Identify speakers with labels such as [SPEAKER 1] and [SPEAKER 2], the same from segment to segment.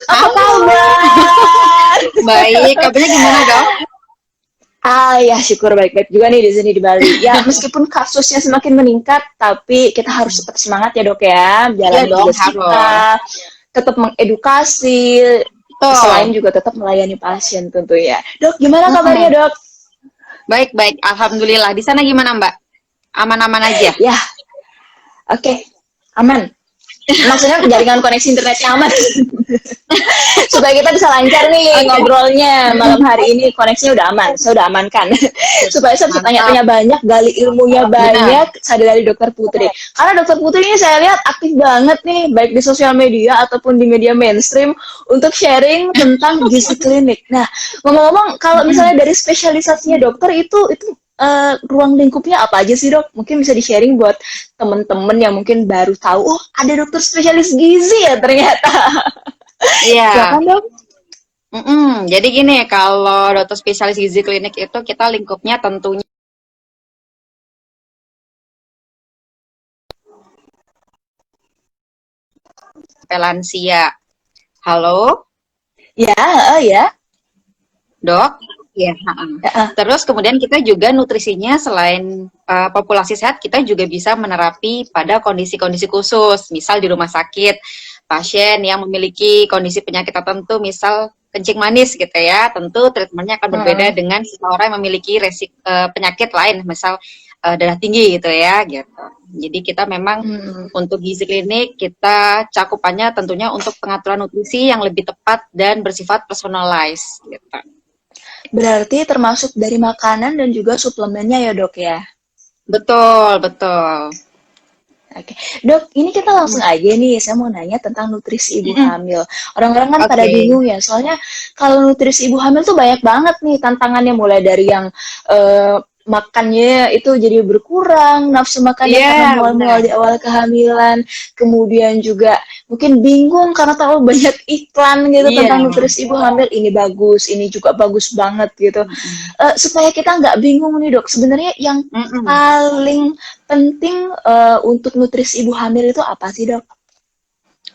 [SPEAKER 1] Apa
[SPEAKER 2] Halo,
[SPEAKER 1] kabar?
[SPEAKER 2] baik. Kabarnya gimana dok?
[SPEAKER 1] Ya syukur baik-baik juga nih di sini di Bali. Ya meskipun kasusnya semakin meningkat, tapi kita harus tetap semangat ya dok ya,
[SPEAKER 2] Iya
[SPEAKER 1] jalani
[SPEAKER 2] dong,
[SPEAKER 1] tugas
[SPEAKER 2] harus.
[SPEAKER 1] kita, tetap mengedukasi, selain
[SPEAKER 2] Betul.
[SPEAKER 1] juga tetap melayani pasien tentunya. Dok, gimana kabarnya
[SPEAKER 2] Mm-mm.
[SPEAKER 1] dok?
[SPEAKER 2] Baik, baik. Alhamdulillah. Di sana gimana Mbak? Aman-aman aja?
[SPEAKER 1] Ya, oke, aman. Maksudnya jaringan koneksi internetnya aman. Supaya kita bisa lancar nih
[SPEAKER 2] Oke.
[SPEAKER 1] ngobrolnya malam
[SPEAKER 2] Mm-mm.
[SPEAKER 1] hari ini, koneksinya udah aman, saya udah amankan. Supaya saya bisa
[SPEAKER 2] Mantap.
[SPEAKER 1] tanya-tanya banyak, gali ilmunya
[SPEAKER 2] Benar.
[SPEAKER 1] banyak dari Dokter Putri. Karena Dokter Putri ini saya lihat aktif banget nih, baik di sosial media ataupun di media mainstream untuk sharing tentang gizi klinik. Nah, ngomong-ngomong, kalau
[SPEAKER 2] Mm-mm.
[SPEAKER 1] misalnya dari spesialisasinya dokter itu ruang lingkupnya apa aja sih dok? Mungkin bisa di-sharing buat temen-temen yang mungkin baru tahu, oh ada dokter spesialis gizi ya ternyata.
[SPEAKER 2] Iya.
[SPEAKER 1] Silakan dok.
[SPEAKER 2] Jadi gini, kalau dokter spesialis gizi klinik itu kita lingkupnya tentunya sampai lansia. Halo,
[SPEAKER 1] Ya, ya.
[SPEAKER 2] dok? Iya. Ha-ha.
[SPEAKER 1] Ya,
[SPEAKER 2] Terus kemudian kita juga nutrisinya selain populasi sehat, kita juga bisa menerapi pada kondisi-kondisi khusus. Misal di rumah sakit, pasien yang memiliki kondisi penyakit tertentu, misal kencing manis gitu ya, tentu treatmentnya akan berbeda dengan seseorang yang memiliki penyakit lain, misal darah tinggi gitu ya, gitu. Jadi kita memang
[SPEAKER 1] hmm.
[SPEAKER 2] untuk gizi klinik kita cakupannya tentunya untuk pengaturan nutrisi yang lebih tepat dan bersifat personalized gitu.
[SPEAKER 1] Berarti termasuk dari makanan dan juga suplemennya ya dok ya.
[SPEAKER 2] Betul, betul.
[SPEAKER 1] Oke, dok, ini kita langsung
[SPEAKER 2] Mm,
[SPEAKER 1] aja nih. Saya mau nanya tentang nutrisi ibu
[SPEAKER 2] mm-mm.
[SPEAKER 1] hamil. Orang-orang kan pada
[SPEAKER 2] Oke.
[SPEAKER 1] bingung ya, soalnya kalau nutrisi ibu hamil tuh banyak banget nih tantangannya, mulai dari yang makannya itu jadi berkurang, nafsu makannya
[SPEAKER 2] Iya,
[SPEAKER 1] karena mual-mual
[SPEAKER 2] benar.
[SPEAKER 1] di awal kehamilan, kemudian juga mungkin bingung karena terlalu banyak iklan gitu
[SPEAKER 2] Iya.
[SPEAKER 1] tentang nutrisi ibu hamil. Ini bagus, ini juga bagus banget gitu.
[SPEAKER 2] Mm-mm.
[SPEAKER 1] Supaya kita nggak bingung nih dok, sebenarnya yang
[SPEAKER 2] Mm-mm.
[SPEAKER 1] paling penting untuk nutrisi ibu hamil itu apa sih dok?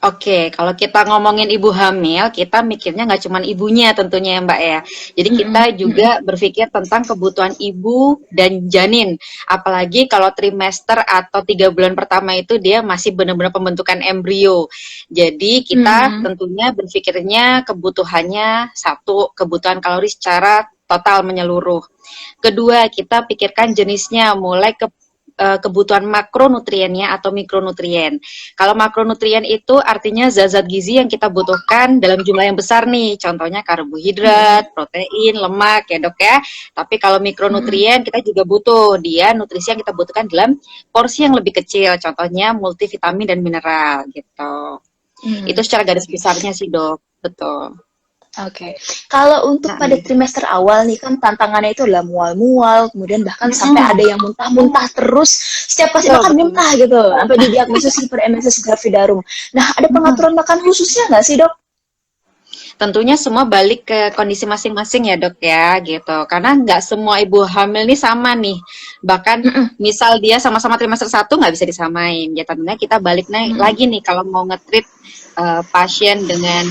[SPEAKER 2] Oke, kalau kita ngomongin ibu hamil, kita mikirnya nggak cuma ibunya tentunya ya Mbak ya. Jadi kita
[SPEAKER 1] Mm-mm,
[SPEAKER 2] juga
[SPEAKER 1] mm-mm,
[SPEAKER 2] berpikir tentang kebutuhan ibu dan janin. Apalagi kalau trimester atau 3 bulan pertama itu dia masih benar-benar pembentukan embrio. Jadi kita
[SPEAKER 1] mm-mm.
[SPEAKER 2] tentunya berpikirnya kebutuhannya satu, kebutuhan kalori secara total menyeluruh. Kedua, kita pikirkan jenisnya mulai kebutuhan makronutriennya atau mikronutrien. Kalau makronutrien itu artinya zat-zat gizi yang kita butuhkan dalam jumlah yang besar nih. Contohnya
[SPEAKER 1] Mm-mm,
[SPEAKER 2] karbohidrat, protein, lemak ya dok ya. Tapi kalau
[SPEAKER 1] mm-mm.
[SPEAKER 2] mikronutrien kita juga butuh dia nutrisi yang kita butuhkan dalam porsi yang lebih kecil. Contohnya multivitamin dan mineral gitu. Itu
[SPEAKER 1] Hmm,
[SPEAKER 2] secara garis
[SPEAKER 1] oke.
[SPEAKER 2] besarnya sih dok. Betul.
[SPEAKER 1] Oke. Kalau untuk pada
[SPEAKER 2] Nah,
[SPEAKER 1] trimester awal nih kan tantangannya itu adalah mual-mual, kemudian bahkan sampai ada
[SPEAKER 2] mm-mm.
[SPEAKER 1] yang muntah-muntah terus, setiap kasih
[SPEAKER 2] Betul
[SPEAKER 1] makan
[SPEAKER 2] betul.
[SPEAKER 1] muntah gitu, sampai didiagnosis hiperemesis gravidarum. Nah, ada
[SPEAKER 2] Mm-mm.
[SPEAKER 1] pengaturan makan khususnya nggak sih dok?
[SPEAKER 2] Tentunya semua balik ke kondisi masing-masing ya dok ya gitu. Karena nggak semua ibu hamil nih sama nih. Bahkan
[SPEAKER 1] Mm-mm,
[SPEAKER 2] misal dia sama-sama trimester satu nggak bisa disamain. Ya tentunya kita balik
[SPEAKER 1] mm-mm,
[SPEAKER 2] lagi nih kalau mau nge-treat pasien dengan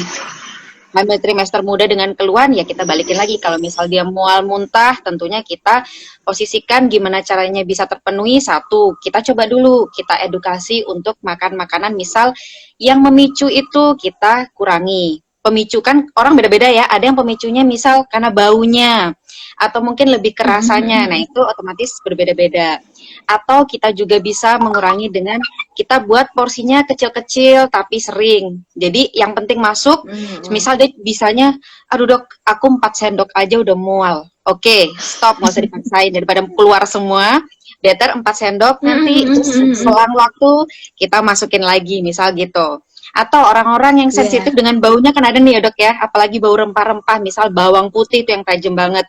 [SPEAKER 2] hamil trimester muda dengan keluhan ya kita balikin lagi. Kalau misal dia mual muntah tentunya kita posisikan gimana caranya bisa terpenuhi. Satu, kita coba dulu kita edukasi untuk makan makanan misal yang memicu itu kita kurangi. Pemicu kan orang beda-beda ya. Ada yang pemicunya misal karena baunya atau mungkin lebih
[SPEAKER 1] mm-mm,
[SPEAKER 2] kerasanya. Nah,
[SPEAKER 1] mm-mm,
[SPEAKER 2] itu otomatis berbeda-beda. Atau kita juga bisa mengurangi dengan kita buat porsinya kecil-kecil tapi sering. Jadi yang penting masuk,
[SPEAKER 1] mm-mm.
[SPEAKER 2] misal dia bisanya, aduh dok, aku 4 sendok aja udah mual. Oke, stop, nggak usah dipaksain daripada keluar semua. Better 4 sendok nanti
[SPEAKER 1] Mm-mm,
[SPEAKER 2] terus
[SPEAKER 1] mm-mm.
[SPEAKER 2] selang waktu kita masukin lagi, misal gitu. Atau orang-orang yang sensitif
[SPEAKER 1] Iya.
[SPEAKER 2] dengan baunya kan ada nih ya dok ya, apalagi bau rempah-rempah, misal bawang putih itu yang tajam banget.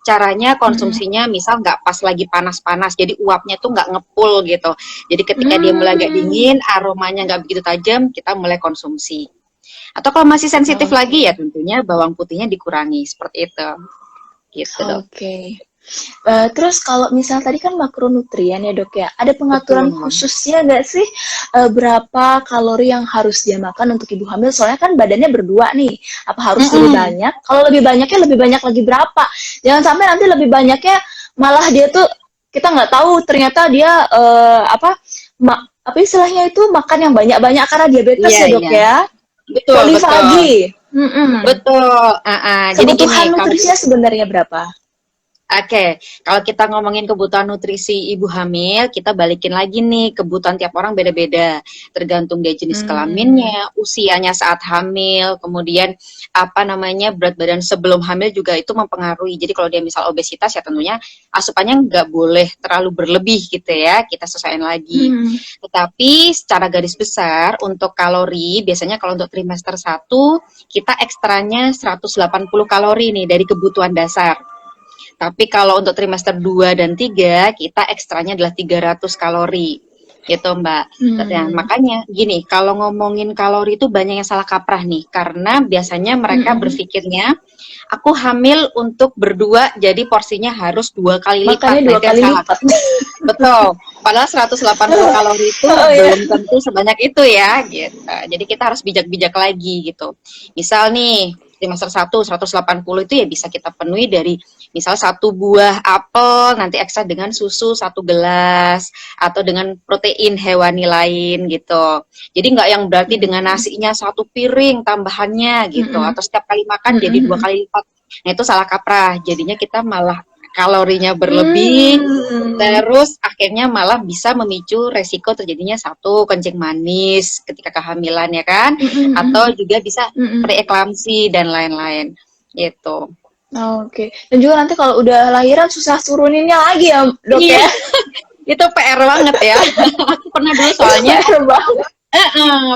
[SPEAKER 2] Caranya
[SPEAKER 1] Mm-mm.
[SPEAKER 2] konsumsinya misal nggak pas lagi panas-panas, jadi uapnya tuh nggak ngepul gitu. Jadi ketika dia mulai agak
[SPEAKER 1] Hmm,
[SPEAKER 2] dingin, aromanya nggak begitu tajam, kita mulai konsumsi. Atau kalau masih sensitif lagi ya
[SPEAKER 1] oke.
[SPEAKER 2] tentunya bawang putihnya dikurangi seperti itu. Gitu dok.
[SPEAKER 1] Oke. Terus kalau misal tadi kan makronutrien ya dok ya, ada pengaturan
[SPEAKER 2] Betul.
[SPEAKER 1] khususnya nggak sih berapa kalori yang harus dia makan untuk ibu hamil? Soalnya kan badannya berdua nih, apa harus lebih
[SPEAKER 2] Mm-mm.
[SPEAKER 1] banyak? Kalau lebih banyaknya lebih banyak lagi berapa? Jangan sampai nanti lebih banyaknya malah dia tuh kita nggak tahu ternyata dia apa istilahnya itu makan yang banyak-banyak karena diabetes
[SPEAKER 2] Iya,
[SPEAKER 1] ya dok
[SPEAKER 2] iya.
[SPEAKER 1] ya,
[SPEAKER 2] Betul, betul.
[SPEAKER 1] polifagi. Mm-mm.
[SPEAKER 2] Betul. Jadi gini,
[SPEAKER 1] Kebutuhan
[SPEAKER 2] kalau
[SPEAKER 1] nutrisinya sebenarnya berapa?
[SPEAKER 2] Oke, kalau kita ngomongin kebutuhan nutrisi ibu hamil, kita balikin lagi nih, kebutuhan tiap orang beda-beda, tergantung dia jenis
[SPEAKER 1] Hmm.
[SPEAKER 2] kelaminnya, usianya saat hamil, kemudian apa namanya berat badan sebelum hamil juga itu mempengaruhi. Jadi kalau dia misal obesitas ya tentunya asupannya nggak boleh terlalu berlebih gitu ya, kita sesuaikan lagi.
[SPEAKER 1] Hmm.
[SPEAKER 2] Tetapi secara garis besar untuk kalori, biasanya kalau untuk trimester 1 kita ekstranya 180 kalori nih dari kebutuhan dasar. Tapi kalau untuk trimester 2 dan 3 kita ekstranya adalah 300 kalori. Gitu, Mbak. Nah,
[SPEAKER 1] Hmm.
[SPEAKER 2] makanya gini, kalau ngomongin kalori itu banyak yang salah kaprah nih, karena biasanya mereka
[SPEAKER 1] Mm-mm.
[SPEAKER 2] berpikirnya, aku hamil untuk berdua, jadi porsinya harus 2 kali
[SPEAKER 1] Makannya
[SPEAKER 2] lipat. Nah,
[SPEAKER 1] dua
[SPEAKER 2] itu yang
[SPEAKER 1] kali
[SPEAKER 2] salah.
[SPEAKER 1] lipat.
[SPEAKER 2] Betul. Padahal 180 kalori itu
[SPEAKER 1] Oh ya.
[SPEAKER 2] belum tentu sebanyak itu ya, gitu. Jadi kita harus bijak-bijak lagi gitu. Misal nih, trimester 1 180 itu ya bisa kita penuhi dari misal 1 buah apel nanti ekstra dengan susu 1 gelas atau dengan protein hewani lain gitu. Jadi nggak yang berarti dengan
[SPEAKER 1] Mm-mm.
[SPEAKER 2] nasinya 1 piring tambahannya gitu
[SPEAKER 1] Mm-mm.
[SPEAKER 2] atau setiap kali makan jadi dua
[SPEAKER 1] Mm-mm.
[SPEAKER 2] kali lipat. Nah itu salah kaprah. Jadinya kita malah kalorinya berlebih.
[SPEAKER 1] Hmm.
[SPEAKER 2] Terus akhirnya malah bisa memicu resiko terjadinya satu kencing manis ketika kehamilan ya kan, atau
[SPEAKER 1] Mm-mm.
[SPEAKER 2] juga bisa
[SPEAKER 1] Mm-mm.
[SPEAKER 2] preeklamsi dan lain-lain gitu.
[SPEAKER 1] Oke. Dan juga nanti kalau udah lahiran susah turuninnya lagi ya, Dok
[SPEAKER 2] Iya,
[SPEAKER 1] ya.
[SPEAKER 2] itu PR banget ya. Aku pernah dulu
[SPEAKER 1] Itu
[SPEAKER 2] soalnya
[SPEAKER 1] PR banget.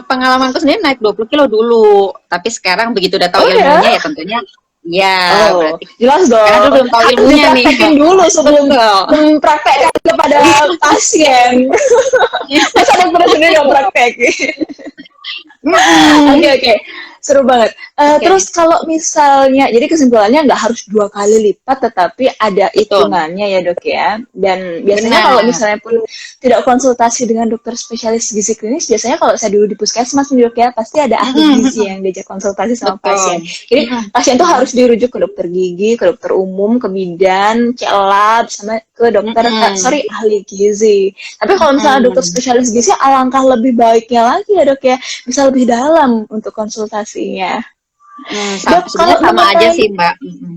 [SPEAKER 2] pengalamanku sendiri naik 20 kilo dulu, tapi sekarang begitu udah tahu
[SPEAKER 1] Oh ya?
[SPEAKER 2] ilmunya ya tentunya ya
[SPEAKER 1] Oh,
[SPEAKER 2] berarti
[SPEAKER 1] jelas
[SPEAKER 2] karena
[SPEAKER 1] dong.
[SPEAKER 2] dulu belum tahu
[SPEAKER 1] Harus
[SPEAKER 2] ilmunya nih.
[SPEAKER 1] dipraktekin dulu sebelum
[SPEAKER 2] Betul.
[SPEAKER 1] mempraktekkan kepada pasien. Masa dokter sendiri yang praktekin? Oke,
[SPEAKER 2] Mm-mm.
[SPEAKER 1] oke, seru banget.
[SPEAKER 2] Oke,
[SPEAKER 1] Terus kalau misalnya, jadi kesimpulannya nggak harus 2 kali lipat, tetapi ada
[SPEAKER 2] betul.
[SPEAKER 1] hitungannya ya dok ya. Dan biasanya kalau
[SPEAKER 2] Benar.
[SPEAKER 1] misalnya pun tidak konsultasi dengan dokter spesialis gizi klinis, biasanya kalau saya dulu di puskesmas nih dok ya, pasti ada ahli gizi
[SPEAKER 2] Mm-mm.
[SPEAKER 1] yang diajak konsultasi sama pasien.
[SPEAKER 2] Betul.
[SPEAKER 1] Jadi
[SPEAKER 2] Mm-mm.
[SPEAKER 1] pasien tuh
[SPEAKER 2] Mm-mm.
[SPEAKER 1] harus dirujuk ke dokter gigi, ke dokter umum, ke bidan, ke lab, sama ke dokter,
[SPEAKER 2] Mm-mm.
[SPEAKER 1] ahli gizi. Tapi kalau misalnya dokter
[SPEAKER 2] Mm-mm.
[SPEAKER 1] spesialis gizi, alangkah lebih baiknya lagi ya dok ya, bisa lebih dalam untuk konsultasinya. Dok, kalau
[SPEAKER 2] Sebenarnya sama aja
[SPEAKER 1] mengenai
[SPEAKER 2] sih, Mbak. Mm-mm.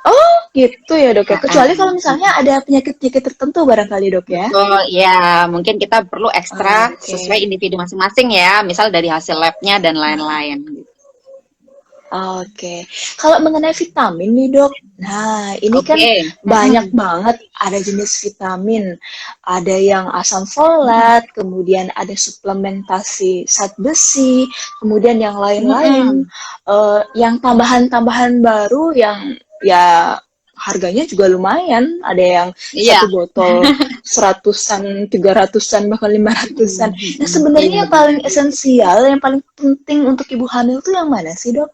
[SPEAKER 1] oh gitu ya dok ya. Kecuali kalau misalnya
[SPEAKER 2] Mm-mm.
[SPEAKER 1] ada penyakit-penyakit tertentu barangkali dok ya.
[SPEAKER 2] Betul, ya. Mungkin kita perlu ekstra
[SPEAKER 1] Oke.
[SPEAKER 2] sesuai individu masing-masing ya, misal dari hasil labnya dan lain-lain.
[SPEAKER 1] Oke. Kalau mengenai vitamin nih dok, nah ini kan
[SPEAKER 2] Oke.
[SPEAKER 1] banyak
[SPEAKER 2] Mm-mm.
[SPEAKER 1] banget ada jenis vitamin. Ada yang asam
[SPEAKER 2] Mm-mm.
[SPEAKER 1] folat, kemudian ada suplementasi zat besi, kemudian yang lain-lain.
[SPEAKER 2] Mm-mm.
[SPEAKER 1] Yang tambahan-tambahan baru yang ya harganya juga lumayan. Ada yang
[SPEAKER 2] Iya.
[SPEAKER 1] satu botol seratusan, 300-an, bahkan 500-an. Nah
[SPEAKER 2] Iya
[SPEAKER 1] sebenarnya yang
[SPEAKER 2] benar.
[SPEAKER 1] paling esensial, yang paling penting untuk ibu hamil tuh yang mana sih dok?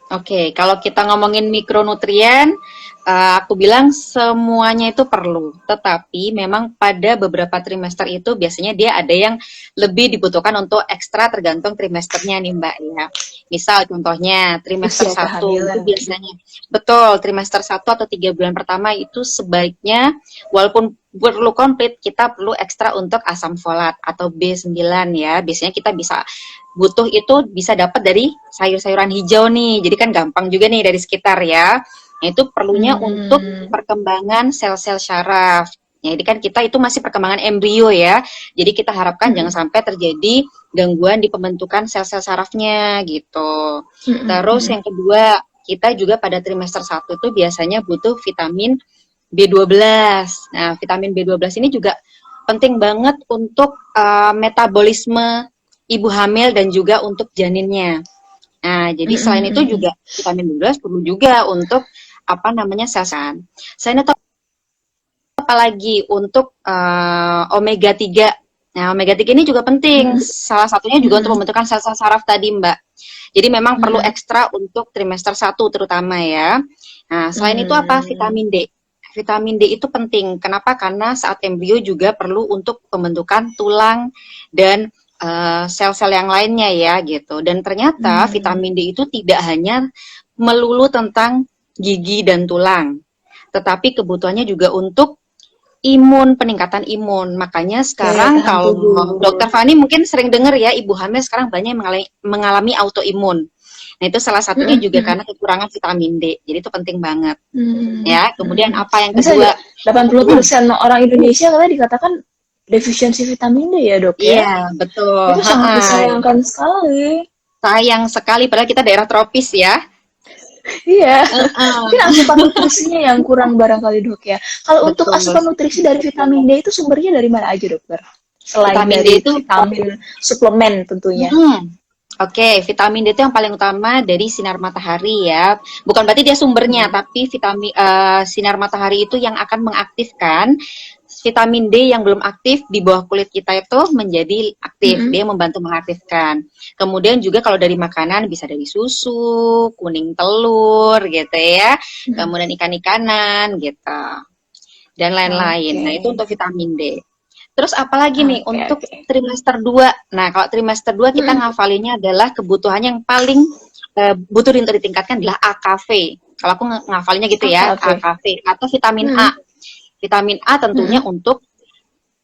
[SPEAKER 2] Oke, kalau kita ngomongin mikronutrien, aku bilang semuanya itu perlu. Tetapi memang pada beberapa trimester itu biasanya dia ada yang lebih dibutuhkan untuk ekstra tergantung trimesternya nih Mbak ya. Misal contohnya trimester
[SPEAKER 1] Usia
[SPEAKER 2] 1 itu
[SPEAKER 1] kehamilan.
[SPEAKER 2] biasanya, betul, trimester 1 atau 3 bulan pertama itu sebaiknya walaupun perlu komplit, kita perlu ekstra untuk asam folat atau B9 ya. Biasanya kita bisa butuh itu bisa dapat dari sayur-sayuran hijau nih. Jadi kan gampang juga nih dari sekitar ya. Nah, itu perlunya untuk
[SPEAKER 1] Hmm.
[SPEAKER 2] perkembangan sel-sel syaraf. Ya, jadi kan kita itu masih perkembangan embrio ya. Jadi kita harapkan jangan
[SPEAKER 1] Hmm.
[SPEAKER 2] sampai terjadi gangguan di pembentukan sel-sel sarafnya gitu.
[SPEAKER 1] Hmm.
[SPEAKER 2] Terus yang kedua, kita juga pada trimester 1 itu biasanya butuh vitamin B12. Nah, vitamin B12 ini juga penting banget untuk metabolisme ibu hamil dan juga untuk janinnya. Nah, jadi selain itu
[SPEAKER 1] Hmm.
[SPEAKER 2] juga vitamin B12 perlu juga untuk apa namanya sel. Selain itu apalagi untuk omega 3. Nah, omega 3 ini juga penting.
[SPEAKER 1] Hmm.
[SPEAKER 2] Salah satunya juga untuk
[SPEAKER 1] Hmm.
[SPEAKER 2] pembentukan sel-sel saraf tadi, Mbak. Jadi memang perlu
[SPEAKER 1] Hmm.
[SPEAKER 2] ekstra untuk trimester 1 terutama ya. Nah, selain itu apa?
[SPEAKER 1] Hmm.
[SPEAKER 2] Vitamin D. vitamin D itu penting. Kenapa? Karena saat embrio juga perlu untuk pembentukan tulang dan sel-sel yang lainnya ya gitu. Dan ternyata vitamin D itu tidak hanya melulu tentang gigi dan tulang, tetapi kebutuhannya juga untuk imun, peningkatan imun. Makanya
[SPEAKER 1] Daya
[SPEAKER 2] sekarang
[SPEAKER 1] tahan
[SPEAKER 2] kalau
[SPEAKER 1] tubuh.
[SPEAKER 2] Dokter Fani mungkin sering dengar ya, ibu hamil sekarang banyak yang mengalami autoimun. Nah, itu salah satunya juga karena kekurangan vitamin D. Jadi itu penting banget. Ya, kemudian apa yang
[SPEAKER 1] Misalnya
[SPEAKER 2] kedua?
[SPEAKER 1] 80% orang Indonesia katanya dikatakan defisiensi vitamin D ya dok ya.
[SPEAKER 2] Iya, betul.
[SPEAKER 1] Itu sangat disayangkan sekali.
[SPEAKER 2] Sayang sekali, padahal kita daerah tropis ya.
[SPEAKER 1] Iya, mungkin
[SPEAKER 2] Heeh.
[SPEAKER 1] asupan nutrisinya yang kurang barangkali dok ya. Kalau untuk
[SPEAKER 2] Betul.
[SPEAKER 1] asupan nutrisi dari vitamin D itu sumbernya dari mana aja dokter? Selain
[SPEAKER 2] Vitamin D
[SPEAKER 1] dari
[SPEAKER 2] itu,
[SPEAKER 1] vitamin suplemen tentunya.
[SPEAKER 2] Oke, vitamin D itu yang paling utama dari sinar matahari ya. Bukan berarti dia sumbernya, tapi sinar matahari itu yang akan mengaktifkan vitamin D yang belum aktif di bawah kulit kita itu menjadi aktif. Dia membantu mengaktifkan. Kemudian juga kalau dari makanan bisa dari susu, kuning telur gitu ya. Kemudian ikan-ikanan gitu. Dan lain-lain. Nah, itu
[SPEAKER 1] Oke,
[SPEAKER 2] untuk vitamin D. Terus apalagi nih
[SPEAKER 1] oke,
[SPEAKER 2] untuk
[SPEAKER 1] oke.
[SPEAKER 2] trimester 2. Nah, kalau trimester 2 kita ngafalinnya adalah kebutuhan yang paling butuh untuk ditingkatkan adalah AKV. Kalau aku ngafalinnya gitu ya,
[SPEAKER 1] AKV.
[SPEAKER 2] AKV atau vitamin A. Vitamin A tentunya untuk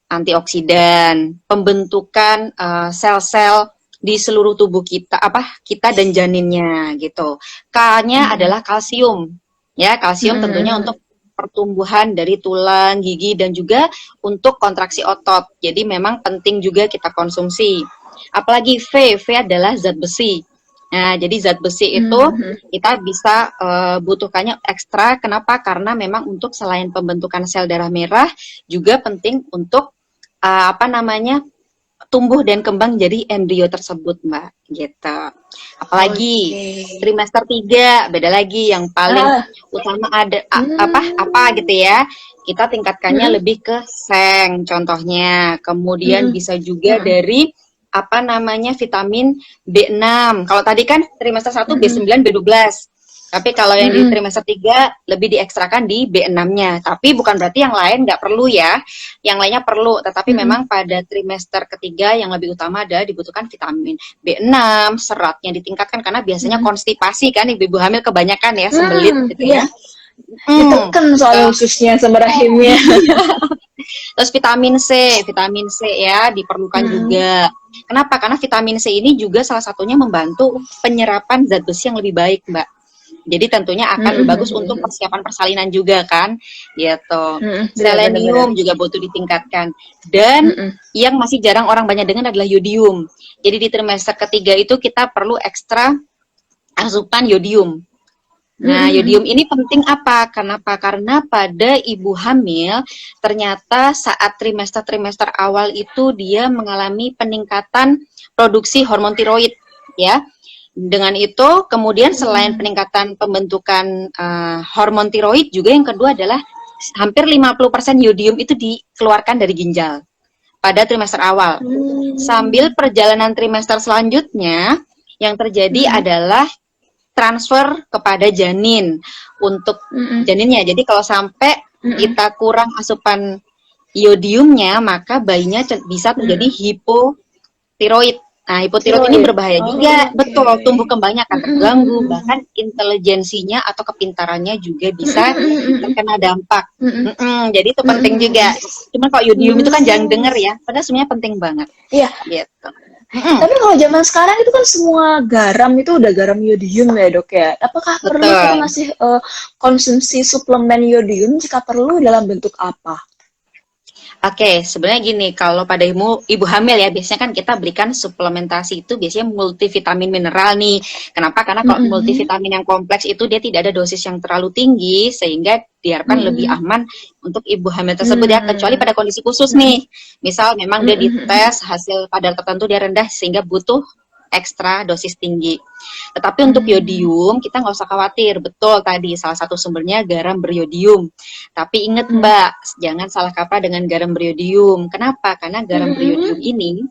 [SPEAKER 2] antioksidan, pembentukan sel-sel di seluruh tubuh kita, kita dan janinnya gitu. K-nya adalah kalsium. Ya, kalsium tentunya untuk pertumbuhan dari tulang, gigi, dan juga untuk kontraksi otot. Jadi memang penting juga kita konsumsi. Apalagi V adalah zat besi. Nah, jadi zat besi itu kita bisa butuhkannya ekstra. Kenapa? Karena memang untuk selain pembentukan sel darah merah, juga penting untuk tumbuh dan kembang jadi embrio tersebut, Mbak. Gitu. Apalagi
[SPEAKER 1] Oke.
[SPEAKER 2] trimester 3 beda lagi yang paling
[SPEAKER 1] Ah,
[SPEAKER 2] utama ada apa gitu ya. Kita tingkatkannya lebih ke seng contohnya. Kemudian bisa juga dari vitamin B6. Kalau tadi kan trimester 1 B9 B12. Tapi kalau yang di trimester 3 lebih diekstrakan di B6-nya. Tapi bukan berarti yang lain nggak perlu ya. Yang lainnya perlu, tetapi memang pada trimester ketiga yang lebih utama adalah dibutuhkan vitamin B6, seratnya ditingkatkan karena biasanya konstipasi kan ibu-ibu hamil kebanyakan ya, sembelit gitu
[SPEAKER 1] iya.
[SPEAKER 2] ya. Hmm.
[SPEAKER 1] Ditekan soal ususnya sama rahimnya.
[SPEAKER 2] Terus vitamin C ya diperlukan juga. Kenapa? Karena vitamin C ini juga salah satunya membantu penyerapan zat besi yang lebih baik, Mbak. Jadi tentunya akan bagus untuk persiapan persalinan juga kan, gitu.
[SPEAKER 1] Benar-benar.
[SPEAKER 2] Selenium juga butuh ditingkatkan. Dan yang masih jarang orang banyak dengar adalah yodium. Jadi di trimester ketiga itu kita perlu ekstra asupan yodium. Nah, yodium ini penting apa? Kenapa? Karena pada ibu hamil ternyata saat trimester-trimester awal itu dia mengalami peningkatan produksi hormon tiroid, ya. Dengan itu, kemudian selain peningkatan pembentukan hormon tiroid, juga yang kedua adalah hampir 50% yodium itu dikeluarkan dari ginjal pada trimester awal. Sambil perjalanan trimester selanjutnya, yang terjadi adalah transfer kepada janin untuk janinnya. Jadi kalau sampai kita kurang asupan yodiumnya, maka bayinya bisa terjadi hipotiroid. Nah, hipotiroid ini berbahaya juga, betul, tumbuh kembangnya akan terganggu, bahkan intelijensinya atau kepintarannya juga bisa terkena dampak. Jadi itu penting juga. Cuma kalau yodium itu kan jarang dengar ya, padahal sebenarnya penting banget.
[SPEAKER 1] Iya.
[SPEAKER 2] Gitu.
[SPEAKER 1] Tapi kalau zaman sekarang itu kan semua garam itu udah garam yodium ya dok ya. Apakah perlu kita
[SPEAKER 2] Betul.
[SPEAKER 1] masih konsumsi suplemen yodium? Jika perlu dalam bentuk apa?
[SPEAKER 2] Oke, sebenarnya gini, kalau pada ibu hamil ya, biasanya kan kita berikan suplementasi itu biasanya multivitamin mineral nih. Kenapa? Karena kalau multivitamin yang kompleks itu dia tidak ada dosis yang terlalu tinggi, sehingga diharapkan lebih aman untuk ibu hamil tersebut ya, kecuali pada kondisi khusus nih. Misal memang dia dites hasil kadar tertentu dia rendah sehingga butuh ekstra dosis tinggi. Tetapi untuk yodium kita nggak usah khawatir, betul tadi salah satu sumbernya garam beriodium. Tapi ingat Mbak, jangan salah kaprah dengan garam beriodium. Kenapa? Karena garam beriodium ini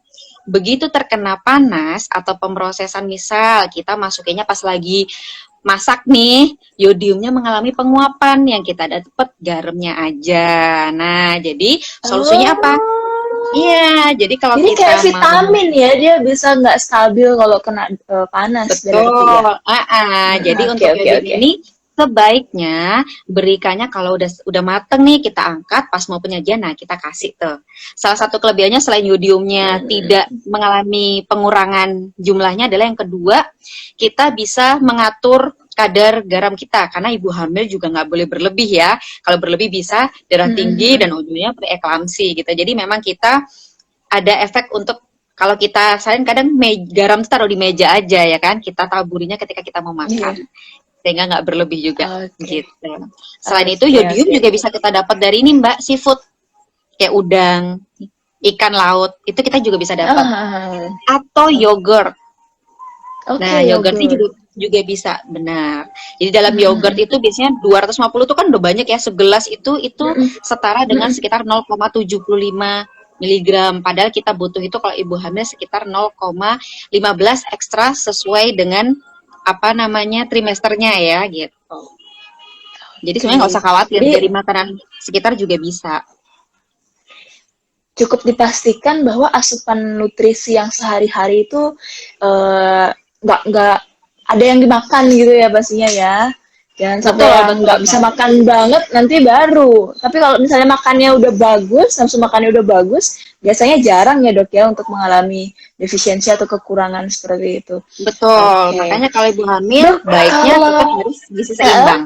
[SPEAKER 2] begitu terkena panas atau pemrosesan, misal kita masukinnya pas lagi masak nih, yodiumnya mengalami penguapan, yang kita dapat garamnya aja. Nah, jadi solusinya apa?
[SPEAKER 1] Oh,
[SPEAKER 2] Iya, jadi kalau
[SPEAKER 1] jadi kayak
[SPEAKER 2] kita mau
[SPEAKER 1] vitamin ya, dia bisa nggak stabil kalau kena panas berarti ya.
[SPEAKER 2] betul, jadi
[SPEAKER 1] Oke,
[SPEAKER 2] untuk
[SPEAKER 1] oke,
[SPEAKER 2] yodium
[SPEAKER 1] oke.
[SPEAKER 2] ini sebaiknya berikannya kalau udah mateng nih kita angkat pas mau penyajian, nah kita kasih tuh. Salah satu kelebihannya selain yodiumnya tidak mengalami pengurangan jumlahnya adalah yang kedua, kita bisa mengatur kadar garam kita karena ibu hamil juga nggak boleh berlebih ya. Kalau berlebih bisa darah tinggi dan ujungnya preeklamsi gitu. Jadi memang kita ada efek untuk kalau kita selain kadang garam tuh taruh di meja aja ya kan, kita taburinya ketika kita mau
[SPEAKER 1] Iya.
[SPEAKER 2] makan sehingga nggak berlebih juga
[SPEAKER 1] Oke,
[SPEAKER 2] gitu. Selain itu
[SPEAKER 1] oke,
[SPEAKER 2] yodium
[SPEAKER 1] oke.
[SPEAKER 2] juga bisa kita dapat dari ini Mbak, seafood kayak udang, ikan laut itu kita juga bisa dapat
[SPEAKER 1] Ah,
[SPEAKER 2] atau yogurt.
[SPEAKER 1] oke,
[SPEAKER 2] Nah, yogurt ini
[SPEAKER 1] yogurt.
[SPEAKER 2] juga bisa, benar. Jadi dalam yogurt itu biasanya 250 itu kan udah banyak ya, segelas itu setara dengan sekitar 0,75 miligram. Padahal kita butuh itu kalau ibu hamil sekitar 0,15 ekstra sesuai dengan apa namanya trimesternya ya gitu. Jadi sebenarnya nggak
[SPEAKER 1] Oke.
[SPEAKER 2] usah khawatir
[SPEAKER 1] Jadi
[SPEAKER 2] dari makanan sekitar juga bisa.
[SPEAKER 1] cukup dipastikan bahwa asupan nutrisi yang sehari-hari itu nggak ada yang dimakan gitu ya pastinya ya. Jangan sampai
[SPEAKER 2] Betul,
[SPEAKER 1] yang
[SPEAKER 2] betul,
[SPEAKER 1] nggak bisa
[SPEAKER 2] Mbak.
[SPEAKER 1] makan banget nanti baru. Tapi kalau misalnya makannya udah bagus, nafsu makannya udah bagus, biasanya jarang ya dok ya untuk mengalami defisiensi atau kekurangan seperti itu.
[SPEAKER 2] Betul.
[SPEAKER 1] Oke,
[SPEAKER 2] Makanya kalau ibu hamil
[SPEAKER 1] dok
[SPEAKER 2] baiknya tetap
[SPEAKER 1] kalau
[SPEAKER 2] harus gizi seimbang.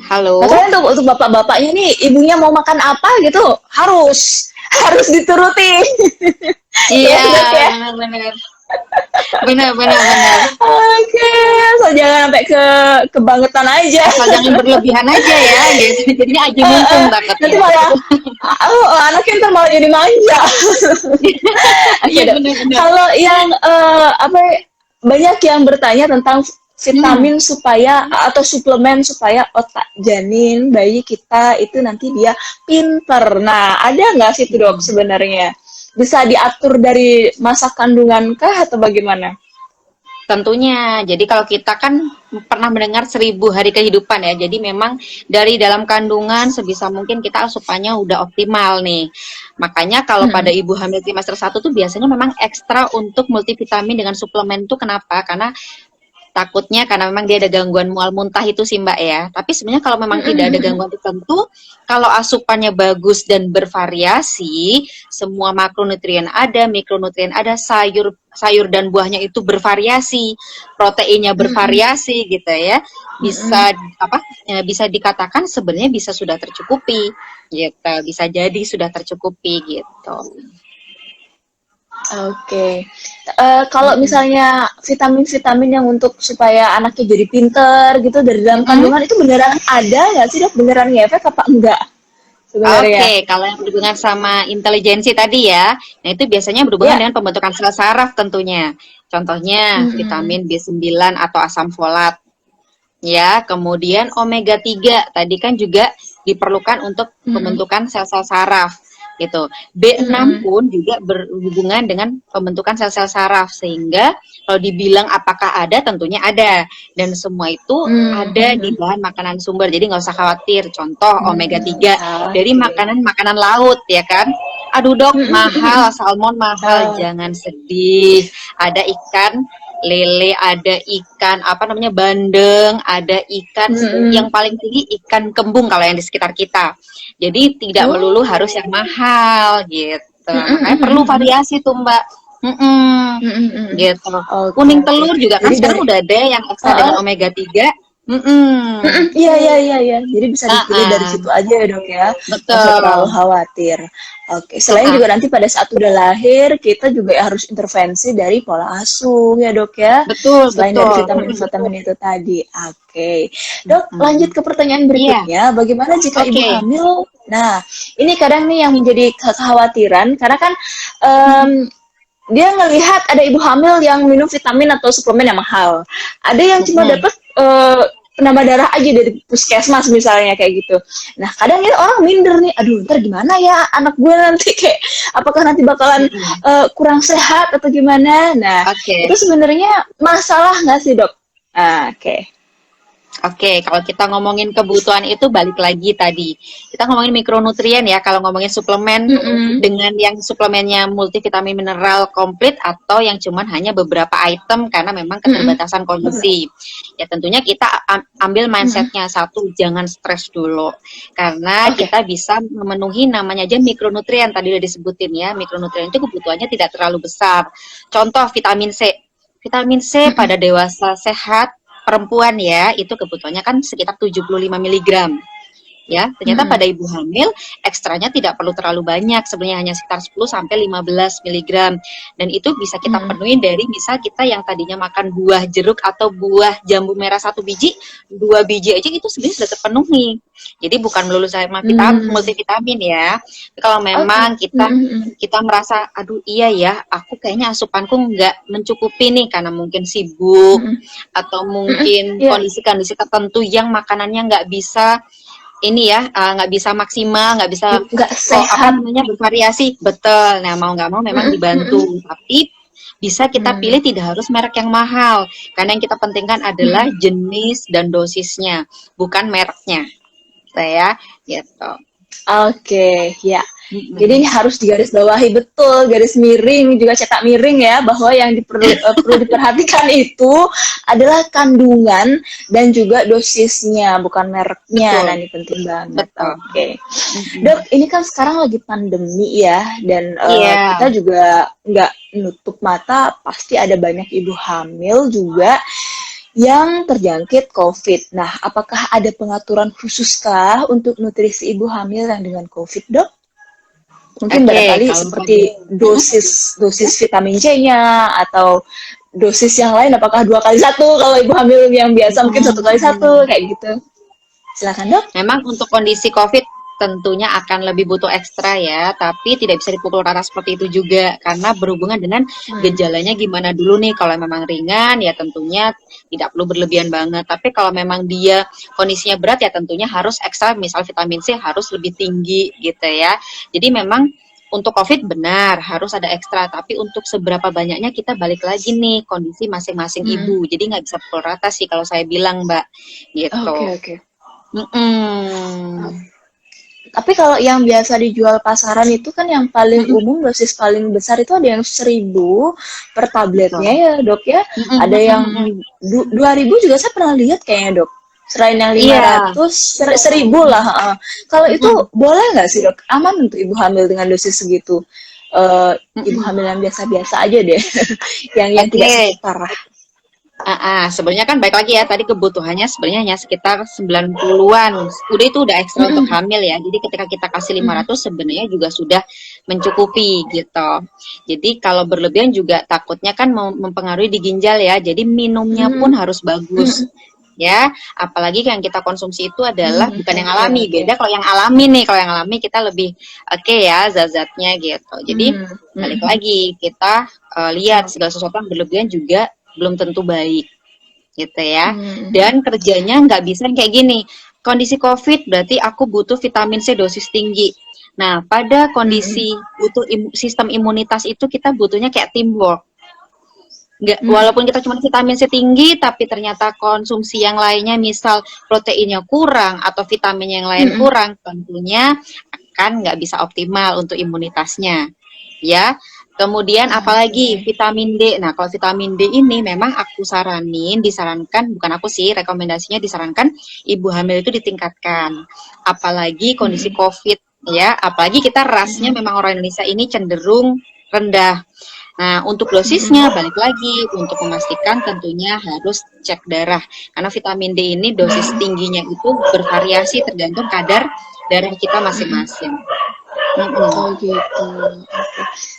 [SPEAKER 2] Halo?
[SPEAKER 1] katanya untuk bapak-bapaknya nih, ibunya mau makan apa gitu, harus harus dituruti.
[SPEAKER 2] Iya,
[SPEAKER 1] Ya dok ya.
[SPEAKER 2] benar-benar. Benar-benar.
[SPEAKER 1] Oke, so jangan sampai kebangetan aja.
[SPEAKER 2] Asal jangan berlebihan aja ya, gitu. Jadinya aji mumpung
[SPEAKER 1] Nanti
[SPEAKER 2] takutnya.
[SPEAKER 1] malah anaknya ntar malah jadi manja. Oke
[SPEAKER 2] Iya
[SPEAKER 1] dok.
[SPEAKER 2] benar-benar.
[SPEAKER 1] Kalau yang apa ya, banyak yang bertanya tentang
[SPEAKER 2] Hmm.
[SPEAKER 1] vitamin supaya atau suplemen supaya otak janin bayi kita itu nanti dia pinter. Nah, ada nggak sih itu dok sebenarnya? Bisa diatur dari masa kandungan kah atau bagaimana?
[SPEAKER 2] Tentunya. Jadi kalau kita kan pernah mendengar 1000 hari kehidupan ya. Jadi memang dari dalam kandungan sebisa mungkin kita asupannya udah optimal nih. Makanya kalau pada ibu hamil trimester 1 tuh biasanya memang ekstra untuk multivitamin dengan suplemen tuh kenapa? Karena takutnya karena memang dia ada gangguan mual muntah itu sih Mbak ya. Tapi sebenarnya kalau memang tidak ada gangguan tertentu, kalau asupannya bagus dan bervariasi, semua makronutrien ada, mikronutrien ada, sayur dan buahnya itu bervariasi, proteinnya bervariasi gitu ya. Bisa apa? Bisa dikatakan sebenarnya bisa sudah tercukupi gitu. Bisa jadi sudah tercukupi gitu.
[SPEAKER 1] Oke. Kalau misalnya vitamin-vitamin yang untuk supaya anaknya jadi pinter gitu dari dalam
[SPEAKER 2] Mm-mm.
[SPEAKER 1] kandungan itu beneran ada nggak sih dok? Beneran ngefek apa enggak sebenarnya?
[SPEAKER 2] Oke, kalau yang berhubungan sama intelijensi tadi ya, nah itu biasanya berhubungan
[SPEAKER 1] Ya.
[SPEAKER 2] dengan pembentukan sel saraf tentunya. Contohnya
[SPEAKER 1] Mm-mm.
[SPEAKER 2] vitamin B9 atau asam folat. Ya, kemudian omega 3 tadi kan juga diperlukan untuk
[SPEAKER 1] Mm-mm.
[SPEAKER 2] pembentukan sel-sel saraf gitu. B6
[SPEAKER 1] Mm-mm.
[SPEAKER 2] pun juga berhubungan dengan pembentukan sel-sel saraf sehingga kalau dibilang apakah ada tentunya ada dan semua itu ada di
[SPEAKER 1] Mm-mm.
[SPEAKER 2] bahan makanan sumber. Jadi nggak usah khawatir. Contoh omega 3 dari
[SPEAKER 1] Oke.
[SPEAKER 2] makanan-makanan laut ya kan. Aduh dok,
[SPEAKER 1] Mm-mm.
[SPEAKER 2] mahal, salmon mahal,
[SPEAKER 1] Oh.
[SPEAKER 2] jangan sedih. Ada ikan lele, ada ikan apa namanya bandeng, ada ikan
[SPEAKER 1] Mm-mm.
[SPEAKER 2] yang paling tinggi ikan kembung kalau yang di sekitar kita. Jadi tidak melulu harus
[SPEAKER 1] Oh.
[SPEAKER 2] yang mahal gitu. Makanya perlu
[SPEAKER 1] Mm-mm.
[SPEAKER 2] variasi tuh Mbak. Mm-mm,
[SPEAKER 1] Mm-mm.
[SPEAKER 2] gitu.
[SPEAKER 1] Oke,
[SPEAKER 2] Kuning
[SPEAKER 1] oke.
[SPEAKER 2] telur juga kan
[SPEAKER 1] Jadi
[SPEAKER 2] sekarang
[SPEAKER 1] dari
[SPEAKER 2] udah ada yang ekstra dengan omega 3. Mm-mm.
[SPEAKER 1] Iya, iya, iya, iya. Jadi bisa dipilih dari
[SPEAKER 2] Uh-uh.
[SPEAKER 1] situ aja ya dok ya. Nggak usah terlalu
[SPEAKER 2] Betul.
[SPEAKER 1] khawatir. Oke, selain
[SPEAKER 2] Uh-uh.
[SPEAKER 1] juga nanti pada saat udah lahir, kita juga harus intervensi dari pola asuh ya dok ya.
[SPEAKER 2] Betul,
[SPEAKER 1] Selain dari
[SPEAKER 2] betul.
[SPEAKER 1] vitamin-vitamin itu tadi. Oke. Dok, lanjut
[SPEAKER 2] Mm-mm.
[SPEAKER 1] ke pertanyaan
[SPEAKER 2] Iya,
[SPEAKER 1] berikutnya. Bagaimana jika ibu
[SPEAKER 2] oke.
[SPEAKER 1] hamil? Nah, ini kadang nih yang menjadi kekhawatiran. Karena kan dia ngelihat ada ibu hamil yang minum vitamin atau suplemen yang mahal. Ada yang cuma
[SPEAKER 2] Mm-mm.
[SPEAKER 1] dapat penambah darah aja dari puskesmas misalnya kayak gitu. Nah kadang ya orang minder nih, aduh ntar gimana ya anak gue nanti kayak apakah nanti bakalan kurang sehat atau gimana. Nah
[SPEAKER 2] Oke.
[SPEAKER 1] itu sebenarnya masalah nggak sih dok? Oke.
[SPEAKER 2] Oke, kalau kita ngomongin kebutuhan itu balik lagi tadi. Kita ngomongin mikronutrien ya, kalau ngomongin suplemen dengan yang suplemennya multivitamin mineral komplit atau yang cuman hanya beberapa item karena memang keterbatasan kondisi. Ya tentunya kita ambil mindsetnya satu, jangan stres dulu. Karena kita bisa memenuhi namanya aja mikronutrien, tadi udah disebutin ya, mikronutrien itu kebutuhannya tidak terlalu besar. Contoh vitamin C. Vitamin C pada dewasa sehat perempuan ya, itu kebutuhannya kan sekitar 75 mg. Ya, ternyata pada ibu hamil ekstranya tidak perlu terlalu banyak, sebenarnya hanya sekitar 10 sampai 15 mg. Dan itu bisa kita penuhi dari misal kita yang tadinya makan buah jeruk atau buah jambu merah 1 biji, 2 biji aja itu sebenarnya sudah terpenuhi. Jadi bukan melulu sama multivitamin ya. Tapi kalau memang kita merasa aduh iya ya, aku kayaknya asupanku nggak mencukupi nih karena mungkin sibuk atau mungkin kondisi-kondisi tertentu yang makanannya nggak bisa ini ya, nggak bisa maksimal, nggak bisa
[SPEAKER 1] sehat,
[SPEAKER 2] bervariasi, betul. Nah mau nggak mau memang dibantu, tapi bisa kita pilih tidak harus merek yang mahal, karena yang kita pentingkan adalah jenis dan dosisnya, bukan mereknya, saya gitu.
[SPEAKER 1] Oke, ya. Jadi ini harus digarisbawahi betul, garis miring juga cetak miring ya, bahwa yang perlu diperhatikan itu adalah kandungan dan juga dosisnya, bukan mereknya.
[SPEAKER 2] Betul.
[SPEAKER 1] Nah ini penting banget. Oke. Dok, ini kan sekarang lagi pandemi ya, dan kita juga nggak nutup mata, pasti ada banyak ibu hamil juga yang terjangkit COVID. Nah, apakah ada pengaturan khususkah untuk nutrisi ibu hamil yang dengan COVID, dok? Mungkin barangkali seperti dosis vitamin C-nya atau dosis yang lain, apakah 2x1 kalau ibu hamil yang biasa mungkin 1x1 kayak gitu. Silakan dok.
[SPEAKER 2] Memang untuk kondisi COVID tentunya akan lebih butuh ekstra ya, tapi tidak bisa dipukul rata seperti itu juga karena berhubungan dengan gejalanya gimana dulu nih. Kalau memang ringan ya tentunya tidak perlu berlebihan banget, tapi kalau memang dia kondisinya berat ya tentunya harus ekstra, misal vitamin C harus lebih tinggi gitu ya. Jadi memang untuk COVID benar harus ada ekstra, tapi untuk seberapa banyaknya kita balik lagi nih kondisi masing-masing ibu. Jadi nggak bisa pukul rata sih kalau saya bilang, Mbak, gitu.
[SPEAKER 1] Oke. Tapi kalau yang biasa dijual pasaran itu kan yang paling umum, dosis paling besar itu ada yang 1.000 per tabletnya ya dok ya. Ada yang 2.000 juga saya pernah lihat kayaknya dok. Selain yang 500, 1.000 lah. Kalau itu boleh nggak sih dok? Aman untuk ibu hamil dengan dosis segitu? Ibu hamil yang biasa-biasa aja deh. yang tidak sakit parah.
[SPEAKER 2] Sebenarnya kan baik lagi ya, tadi kebutuhannya sebenarnya hanya sekitar 90-an. Udah itu udah ekstra untuk hamil ya. Jadi ketika kita kasih 500 sebenarnya juga sudah mencukupi gitu. Jadi kalau berlebihan juga takutnya kan mempengaruhi di ginjal ya. Jadi minumnya pun harus bagus. Ya, apalagi yang kita konsumsi itu adalah bukan yang alami. Beda kalau yang alami nih, kalau yang alami kita lebih ya zat-zatnya gitu. Jadi balik lagi kita lihat segala sesuatu yang berlebihan juga belum tentu baik gitu ya. Dan kerjanya nggak bisa kayak gini, kondisi COVID berarti aku butuh vitamin C dosis tinggi. Nah pada kondisi butuh sistem imunitas itu kita butuhnya kayak teamwork. Walaupun kita cuma vitamin C tinggi tapi ternyata konsumsi yang lainnya misal proteinnya kurang atau vitamin yang lain kurang, tentunya akan nggak bisa optimal untuk imunitasnya ya. Kemudian apalagi vitamin D. Nah, kalau vitamin D ini memang aku disarankan, bukan aku sih, rekomendasinya disarankan ibu hamil itu ditingkatkan. Apalagi kondisi COVID ya, apalagi kita rasnya memang orang Indonesia ini cenderung rendah. Nah, untuk dosisnya balik lagi untuk memastikan tentunya harus cek darah. Karena vitamin D ini dosis tingginya itu bervariasi tergantung kadar darah kita masing-masing.
[SPEAKER 1] Oh gitu.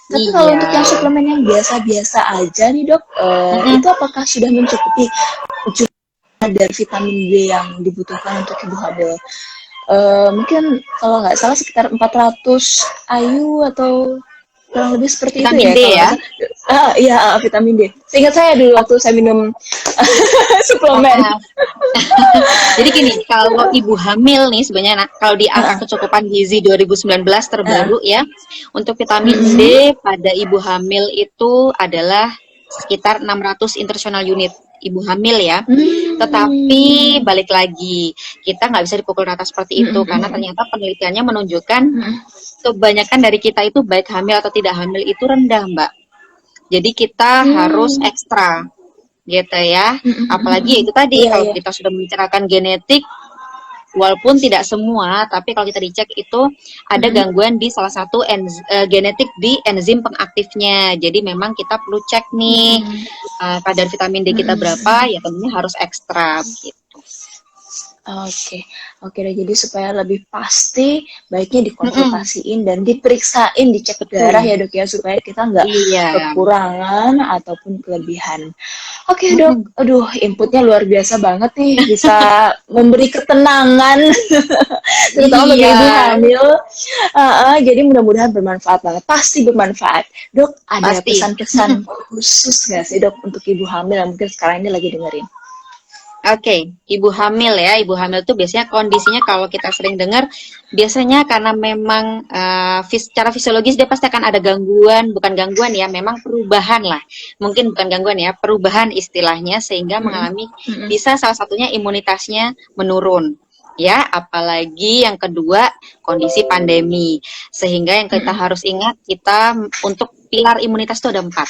[SPEAKER 1] Tapi kalau untuk yang suplemen yang biasa-biasa aja nih dok, itu apakah sudah mencukupi dari vitamin D yang dibutuhkan untuk ibu hamil? Mungkin kalau nggak salah sekitar 400 IU atau kurang lebih seperti itu
[SPEAKER 2] Vitamin
[SPEAKER 1] ya
[SPEAKER 2] D
[SPEAKER 1] kalau nggak
[SPEAKER 2] ya.
[SPEAKER 1] salah. Iya, vitamin D. Seingat saya dulu waktu saya minum suplemen.
[SPEAKER 2] Ah, jadi gini, kalau ibu hamil nih sebenarnya kalau di angka
[SPEAKER 1] Heeh.
[SPEAKER 2] kecukupan gizi 2019
[SPEAKER 1] Heeh.
[SPEAKER 2] terbaru ya, untuk vitamin
[SPEAKER 1] Mm-mm.
[SPEAKER 2] D pada ibu hamil itu adalah sekitar 600 international unit ibu hamil ya. Tetapi
[SPEAKER 1] Mm.
[SPEAKER 2] balik lagi, kita nggak bisa dipukul rata seperti itu karena
[SPEAKER 1] Mm-mm.
[SPEAKER 2] ternyata penelitiannya menunjukkan
[SPEAKER 1] Mm-mm.
[SPEAKER 2] kebanyakan dari kita itu baik hamil atau tidak hamil itu rendah, Mbak. Jadi kita harus
[SPEAKER 1] Mm.
[SPEAKER 2] ekstra gitu ya. Apalagi
[SPEAKER 1] Mm-mm.
[SPEAKER 2] itu tadi
[SPEAKER 1] Iya,
[SPEAKER 2] kalau
[SPEAKER 1] iya.
[SPEAKER 2] kita sudah membicarakan genetik, walaupun tidak semua, tapi kalau kita dicek itu ada
[SPEAKER 1] Mm-mm.
[SPEAKER 2] gangguan di salah satu genetik di enzim pengaktifnya. Jadi memang kita perlu cek nih
[SPEAKER 1] Mm-mm.
[SPEAKER 2] kadar vitamin D kita berapa, ya tentunya harus ekstra gitu.
[SPEAKER 1] Oke, oke deh. Jadi supaya lebih pasti, baiknya
[SPEAKER 2] Mm-mm,
[SPEAKER 1] dikonsultasiin dan diperiksain, dicek darah
[SPEAKER 2] betul.
[SPEAKER 1] ya dok ya, supaya kita nggak
[SPEAKER 2] Iya.
[SPEAKER 1] kekurangan ataupun kelebihan. Oke dok,
[SPEAKER 2] Mm-mm.
[SPEAKER 1] aduh inputnya luar biasa banget nih, bisa memberi ketenangan, terutama bagi
[SPEAKER 2] Iya,
[SPEAKER 1] ibu hamil. Jadi mudah-mudahan bermanfaat banget, pasti bermanfaat. Dok, ada
[SPEAKER 2] pasti.
[SPEAKER 1] pesan-pesan khusus nggak sih dok untuk ibu hamil yang mungkin sekarang ini lagi dengerin?
[SPEAKER 2] Oke, ibu hamil ya. Ibu hamil tuh biasanya kondisinya kalau kita sering dengar, biasanya karena memang secara fisiologis dia pasti akan ada gangguan, bukan gangguan ya, memang perubahan lah. Mungkin bukan gangguan ya, perubahan istilahnya sehingga
[SPEAKER 1] Mm-mm.
[SPEAKER 2] mengalami
[SPEAKER 1] Mm-mm.
[SPEAKER 2] bisa salah satunya imunitasnya menurun. Ya, apalagi yang kedua kondisi pandemi. Sehingga yang kita
[SPEAKER 1] Mm-mm.
[SPEAKER 2] harus ingat kita untuk pilar imunitas itu ada 4.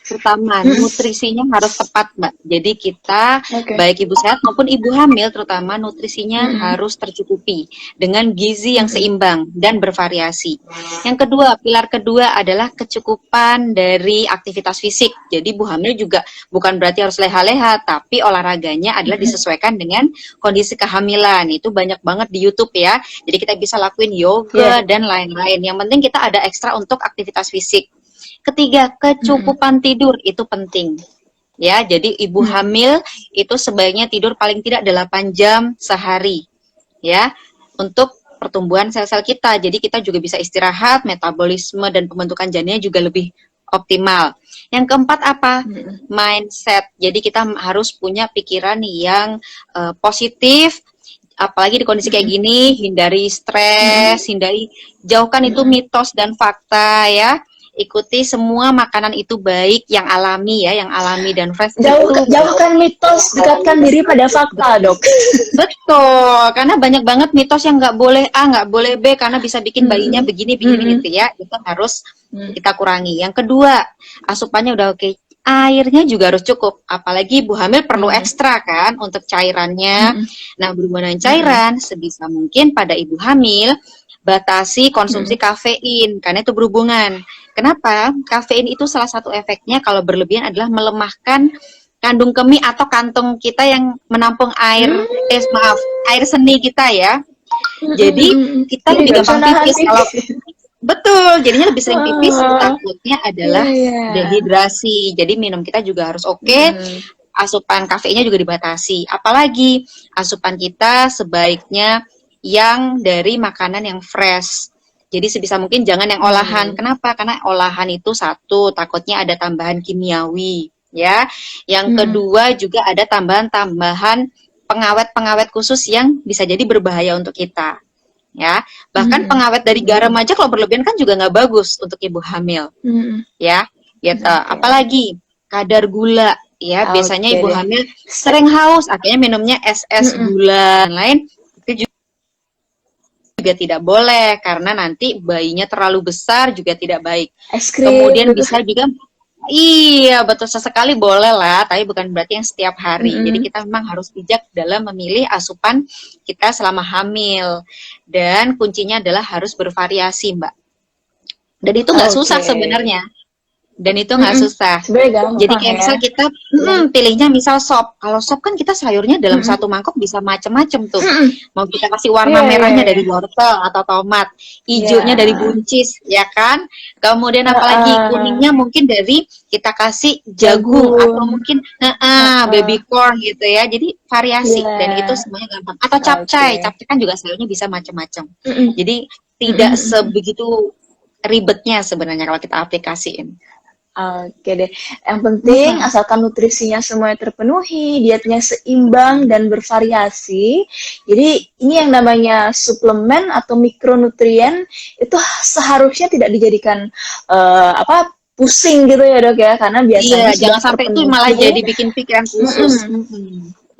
[SPEAKER 2] Pertama,
[SPEAKER 1] Mm-mm.
[SPEAKER 2] nutrisinya harus tepat, Mbak. Jadi kita,
[SPEAKER 1] Oke.
[SPEAKER 2] baik ibu sehat maupun ibu hamil, terutama nutrisinya
[SPEAKER 1] Mm-mm.
[SPEAKER 2] harus tercukupi dengan gizi yang
[SPEAKER 1] Mm-mm.
[SPEAKER 2] seimbang dan bervariasi. Yang kedua, pilar kedua adalah kecukupan dari aktivitas fisik. Jadi ibu hamil juga bukan berarti harus leha-leha, tapi olahraganya adalah
[SPEAKER 1] Mm-mm.
[SPEAKER 2] disesuaikan dengan kondisi kehamilan. Itu banyak banget di YouTube ya. Jadi kita bisa lakuin
[SPEAKER 1] Iya.
[SPEAKER 2] yoga dan lain-lain. Yang penting kita ada ekstra untuk aktivitas fisik. Ketiga,
[SPEAKER 1] Mm-mm.
[SPEAKER 2] kecukupan tidur itu penting. Ya, jadi ibu
[SPEAKER 1] Mm-mm.
[SPEAKER 2] hamil itu sebaiknya tidur paling tidak 8 jam sehari. Ya, untuk pertumbuhan sel-sel kita. Jadi kita juga bisa istirahat, metabolisme dan pembentukan janinnya juga lebih optimal. Yang keempat apa?
[SPEAKER 1] Mm-mm.
[SPEAKER 2] Mindset. Jadi kita harus punya pikiran yang positif, apalagi di kondisi kayak
[SPEAKER 1] Mm-mm.
[SPEAKER 2] gini, hindari
[SPEAKER 1] Mm-mm.
[SPEAKER 2] stres, hindari, jauhkan itu
[SPEAKER 1] Mm-mm.
[SPEAKER 2] mitos dan fakta ya. Ikuti semua makanan itu baik, yang alami ya, yang alami dan fresh itu baik.
[SPEAKER 1] Jauhkan mitos, dekatkan diri pada fakta, dok.
[SPEAKER 2] Betul, karena banyak banget mitos yang nggak boleh A, nggak boleh B, karena bisa bikin bayinya
[SPEAKER 1] Mm-mm.
[SPEAKER 2] begini, begini
[SPEAKER 1] Mm-mm.
[SPEAKER 2] gitu ya. Itu harus
[SPEAKER 1] Mm.
[SPEAKER 2] kita kurangi. Yang kedua, asupannya udah oke. Airnya juga harus cukup, apalagi ibu hamil perlu
[SPEAKER 1] Mm.
[SPEAKER 2] ekstra kan untuk cairannya.
[SPEAKER 1] Mm-mm.
[SPEAKER 2] Nah, berhubungan dengan
[SPEAKER 1] Mm-mm.
[SPEAKER 2] cairan, sebisa mungkin pada ibu hamil, batasi konsumsi
[SPEAKER 1] Mm-mm.
[SPEAKER 2] kafein, karena itu berhubungan. Kenapa? Kafein itu salah satu efeknya kalau berlebihan adalah melemahkan kandung kemih atau kantong kita yang menampung air,
[SPEAKER 1] Mm.
[SPEAKER 2] maaf, air seni kita ya. Jadi
[SPEAKER 1] Mm-mm.
[SPEAKER 2] kita
[SPEAKER 1] Jadi
[SPEAKER 2] lebih
[SPEAKER 1] nggak bisa
[SPEAKER 2] gampang
[SPEAKER 1] nahan
[SPEAKER 2] pipis kalau
[SPEAKER 1] pipis.
[SPEAKER 2] betul, jadinya lebih sering pipis,
[SPEAKER 1] Ah,
[SPEAKER 2] takutnya
[SPEAKER 1] iya,
[SPEAKER 2] adalah
[SPEAKER 1] iya.
[SPEAKER 2] dehidrasi. Jadi minum kita juga harus oke,
[SPEAKER 1] Mm.
[SPEAKER 2] asupan kafeinnya juga dibatasi. Apalagi asupan kita sebaiknya yang dari makanan yang fresh. Jadi sebisa mungkin jangan yang olahan.
[SPEAKER 1] Mm.
[SPEAKER 2] Kenapa? Karena olahan itu satu, takutnya ada tambahan kimiawi, ya. Yang
[SPEAKER 1] Mm-mm.
[SPEAKER 2] kedua juga ada tambahan-tambahan pengawet-pengawet khusus yang bisa jadi berbahaya untuk kita. Ya, bahkan
[SPEAKER 1] Mm-mm.
[SPEAKER 2] pengawet dari garam aja kalau berlebihan kan juga nggak bagus untuk ibu hamil,
[SPEAKER 1] Mm-mm.
[SPEAKER 2] ya. Gitu.
[SPEAKER 1] Oke,
[SPEAKER 2] Apalagi kadar gula, ya. Biasanya
[SPEAKER 1] oke
[SPEAKER 2] ibu
[SPEAKER 1] deh.
[SPEAKER 2] hamil sering haus, akhirnya minumnya es
[SPEAKER 1] Mm-mm.
[SPEAKER 2] gula dan lain. Itu juga tidak boleh karena nanti bayinya terlalu besar juga tidak baik.
[SPEAKER 1] Es krim
[SPEAKER 2] Kemudian
[SPEAKER 1] gitu.
[SPEAKER 2] bisa juga iya, betul sesekali boleh lah, tapi bukan berarti yang setiap hari. Jadi
[SPEAKER 1] Mm-mm.
[SPEAKER 2] kita memang harus bijak dalam memilih asupan kita selama hamil. Dan kuncinya adalah harus bervariasi, Mbak. Dan itu nggak susah
[SPEAKER 1] Oke.
[SPEAKER 2] sebenarnya. Dan itu nggak
[SPEAKER 1] Mm-mm.
[SPEAKER 2] susah.
[SPEAKER 1] Sebenarnya
[SPEAKER 2] Jadi
[SPEAKER 1] gampang
[SPEAKER 2] kayak
[SPEAKER 1] ya.
[SPEAKER 2] misal kita pilihnya misal sop. Kalau sop kan kita sayurnya dalam
[SPEAKER 1] Mm-mm.
[SPEAKER 2] satu mangkok bisa macem-macem tuh.
[SPEAKER 1] Mm-mm.
[SPEAKER 2] Mau kita kasih warna
[SPEAKER 1] Iya, iya,
[SPEAKER 2] merahnya
[SPEAKER 1] iya.
[SPEAKER 2] dari wortel atau tomat,
[SPEAKER 1] Iya.
[SPEAKER 2] hijaunya dari buncis, ya kan? Kemudian apalagi
[SPEAKER 1] Heeh.
[SPEAKER 2] kuningnya mungkin dari kita kasih jagung atau
[SPEAKER 1] Jagung.
[SPEAKER 2] mungkin
[SPEAKER 1] Heeh.
[SPEAKER 2] baby corn gitu ya. Jadi variasi dan itu
[SPEAKER 1] Iya.
[SPEAKER 2] semuanya gampang. Atau capcay,
[SPEAKER 1] Oke.
[SPEAKER 2] capcay kan juga sayurnya bisa macam-macam.
[SPEAKER 1] Mm-mm.
[SPEAKER 2] Jadi
[SPEAKER 1] Mm-mm.
[SPEAKER 2] tidak
[SPEAKER 1] Mm-mm.
[SPEAKER 2] sebegitu ribetnya sebenarnya kalau kita aplikasiin.
[SPEAKER 1] Oke deh, yang penting asalkan nutrisinya semuanya terpenuhi, dietnya seimbang dan bervariasi. Jadi ini yang namanya suplemen atau mikronutrien itu seharusnya tidak dijadikan pusing gitu ya dok ya, karena
[SPEAKER 2] Iya,
[SPEAKER 1] biasanya sudah
[SPEAKER 2] jangan sampai itu malah
[SPEAKER 1] terpenuhi.
[SPEAKER 2] jadi bikin pikiran khusus.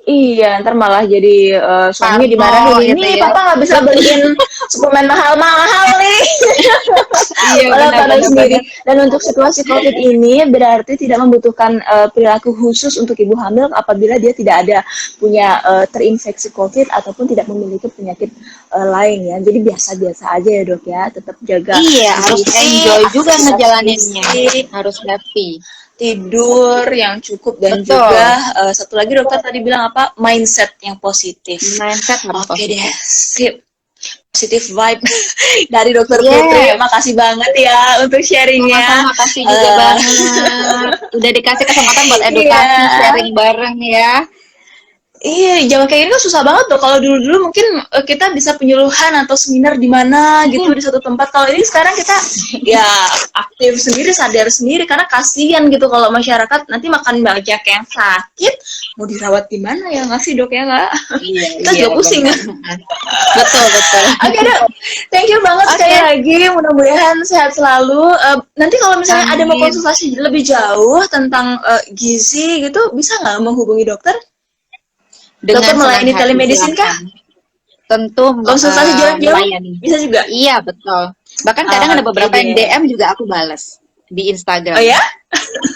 [SPEAKER 1] Iya, ntar malah jadi suaminya
[SPEAKER 2] Parno
[SPEAKER 1] dimarahin.
[SPEAKER 2] gitu
[SPEAKER 1] Nih,
[SPEAKER 2] ya.
[SPEAKER 1] papa nggak bisa beliin suplemen mahal-mahal nih.
[SPEAKER 2] Iya,
[SPEAKER 1] Malah pada
[SPEAKER 2] benar-benar
[SPEAKER 1] sendiri.
[SPEAKER 2] benar.
[SPEAKER 1] Dan untuk situasi COVID ini berarti tidak membutuhkan perilaku khusus untuk ibu hamil apabila dia tidak ada punya terinfeksi COVID ataupun tidak memiliki penyakit lain ya. Jadi biasa-biasa aja ya dok ya. Tetap jaga
[SPEAKER 2] Iya, harus
[SPEAKER 1] nutrisi,
[SPEAKER 2] enjoy juga
[SPEAKER 1] aktivitas
[SPEAKER 2] ngejalaninnya.
[SPEAKER 1] fisik,
[SPEAKER 2] Harus happy.
[SPEAKER 1] tidur yang cukup, dan
[SPEAKER 2] Betul.
[SPEAKER 1] juga satu lagi dokter tadi bilang apa, mindset yang positif.
[SPEAKER 2] Mindset harus
[SPEAKER 1] Oke deh,
[SPEAKER 2] positif.
[SPEAKER 1] sip, positif vibe dari dokter Putri.
[SPEAKER 2] Yes.
[SPEAKER 1] Makasih banget ya untuk sharingnya.
[SPEAKER 2] Sama-sama, makasih juga banget. Udah dikasih kesempatan buat edukasi,
[SPEAKER 1] Iya.
[SPEAKER 2] sharing bareng ya.
[SPEAKER 1] Iya, zaman kayak gini kan susah banget tuh. Kalau dulu-dulu mungkin kita bisa penyuluhan atau seminar di mana gitu di satu tempat. Kalau ini sekarang kita ya aktif sendiri, sadar sendiri, karena kasihan gitu kalau masyarakat nanti makan banyak yang sakit, mau dirawat di mana ya, nggak sih dok ya nggak?
[SPEAKER 2] Iya,
[SPEAKER 1] Kita juga pusing.
[SPEAKER 2] Betul, betul.
[SPEAKER 1] Oke dok, thank you banget sekali
[SPEAKER 2] Oke.
[SPEAKER 1] lagi. Mudah-mudahan sehat selalu. Nanti kalau misalnya ada mau
[SPEAKER 2] Amin.
[SPEAKER 1] konsultasi lebih jauh tentang gizi gitu, bisa nggak menghubungi dokter? Dokter
[SPEAKER 2] Dengan senang
[SPEAKER 1] melayani
[SPEAKER 2] hati,
[SPEAKER 1] telemedicine kah?
[SPEAKER 2] silakan. Tentu
[SPEAKER 1] Konsultasi jarak jauh?
[SPEAKER 2] melayani.
[SPEAKER 1] Bisa juga?
[SPEAKER 2] Iya, betul. Bahkan kadang ada
[SPEAKER 1] Oke
[SPEAKER 2] beberapa yang
[SPEAKER 1] deh.
[SPEAKER 2] DM juga aku bales di Instagram.
[SPEAKER 1] Oh ya?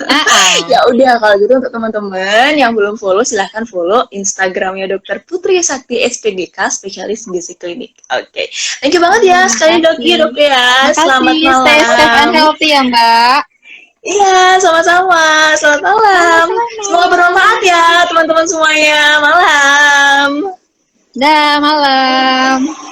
[SPEAKER 2] Ah,
[SPEAKER 1] Ya udah, kalau gitu untuk teman-teman yang belum follow, silahkan follow Instagramnya Dokter Putri Sakti SPGK, spesialis gizi klinik. Oke, thank you banget ya sekali dok
[SPEAKER 2] makasih.
[SPEAKER 1] ya. Selamat
[SPEAKER 2] Makasih, stay safe and
[SPEAKER 1] malam.
[SPEAKER 2] healthy ya, Mbak.
[SPEAKER 1] Iya, sama-sama. Selamat malam.
[SPEAKER 2] Sama-sama.
[SPEAKER 1] Semoga bermanfaat ya teman-teman semuanya. Malam.
[SPEAKER 2] Dah, malam.